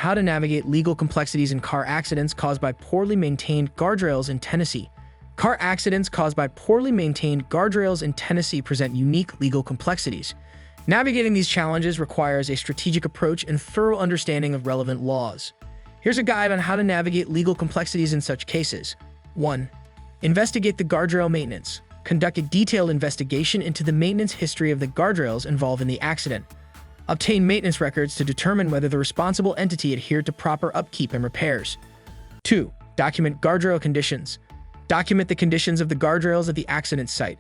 how to navigate legal complexities in car accidents caused by poorly maintained guardrails in Tennessee. Car accidents caused by poorly maintained guardrails in Tennessee present unique legal complexities. Navigating these challenges requires a strategic approach and thorough understanding of relevant laws. Here's a guide on how to navigate legal complexities in such cases. 1. Investigate the guardrail maintenance. Conduct a detailed investigation into the maintenance history of the guardrails involved in the accident. Obtain maintenance records to determine whether the responsible entity adhered to proper upkeep and repairs. 2. Document guardrail conditions. Document the conditions of the guardrails at the accident site.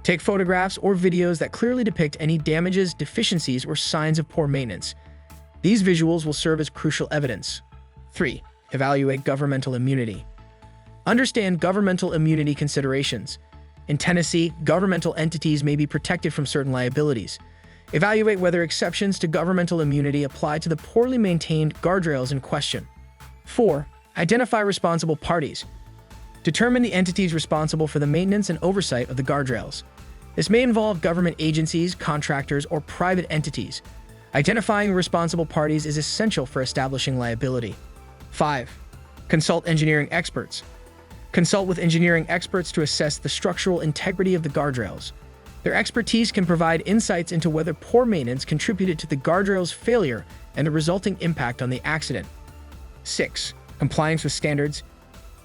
Take photographs or videos that clearly depict any damages, deficiencies, or signs of poor maintenance. These visuals will serve as crucial evidence. 3. Evaluate governmental immunity. Understand governmental immunity considerations. In Tennessee, governmental entities may be protected from certain liabilities. Evaluate whether exceptions to governmental immunity apply to the poorly maintained guardrails in question. 4. Identify responsible parties. Determine the entities responsible for the maintenance and oversight of the guardrails. This may involve government agencies, contractors, or private entities. Identifying responsible parties is essential for establishing liability. 5. Consult engineering experts. Consult with engineering experts to assess the structural integrity of the guardrails. Their expertise can provide insights into whether poor maintenance contributed to the guardrail's failure and the resulting impact on the accident. 6. Compliance with standards.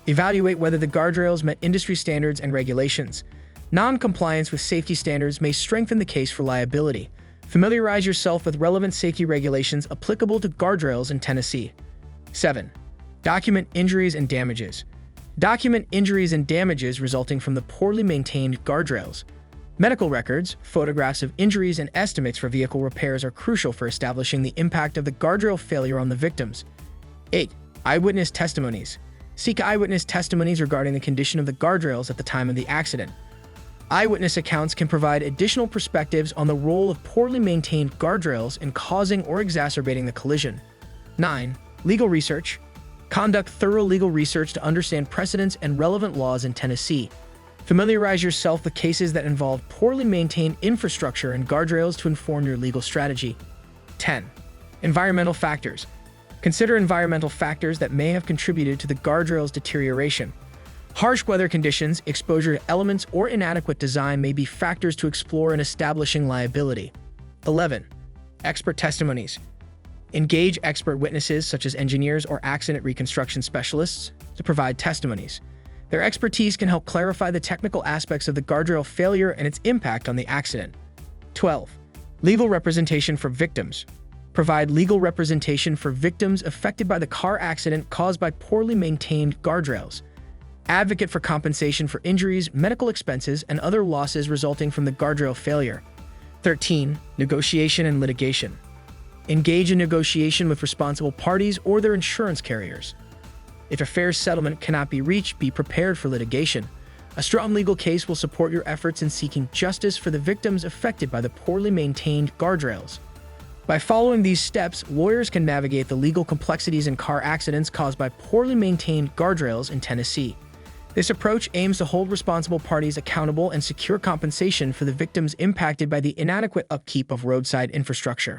Evaluate whether the guardrails met industry standards and regulations. Non-compliance with safety standards may strengthen the case for liability. Familiarize yourself with relevant safety regulations applicable to guardrails in Tennessee. 7. Document injuries and damages. Document injuries and damages resulting from the poorly maintained guardrails. Medical records, photographs of injuries, and estimates for vehicle repairs are crucial for establishing the impact of the guardrail failure on the victims. 8. Eyewitness testimonies. Seek eyewitness testimonies regarding the condition of the guardrails at the time of the accident. Eyewitness accounts can provide additional perspectives on the role of poorly maintained guardrails in causing or exacerbating the collision. 9. Legal research. Conduct thorough legal research to understand precedents and relevant laws in Tennessee. Familiarize yourself with cases that involve poorly maintained infrastructure and guardrails to inform your legal strategy. 10. Environmental factors. Consider environmental factors that may have contributed to the guardrail's deterioration. Harsh weather conditions, exposure to elements, or inadequate design may be factors to explore in establishing liability. 11. Expert testimonies. Engage expert witnesses such as engineers or accident reconstruction specialists to provide testimonies. Their expertise can help clarify the technical aspects of the guardrail failure and its impact on the accident. 12. Legal representation for victims. Provide legal representation for victims affected by the car accident caused by poorly maintained guardrails. Advocate for compensation for injuries, medical expenses, and other losses resulting from the guardrail failure. 13. Negotiation and litigation. Engage in negotiation with responsible parties or their insurance carriers. If a fair settlement cannot be reached, be prepared for litigation. A strong legal case will support your efforts in seeking justice for the victims affected by the poorly maintained guardrails. By following these steps, lawyers can navigate the legal complexities in car accidents caused by poorly maintained guardrails in Tennessee. This approach aims to hold responsible parties accountable and secure compensation for the victims impacted by the inadequate upkeep of roadside infrastructure.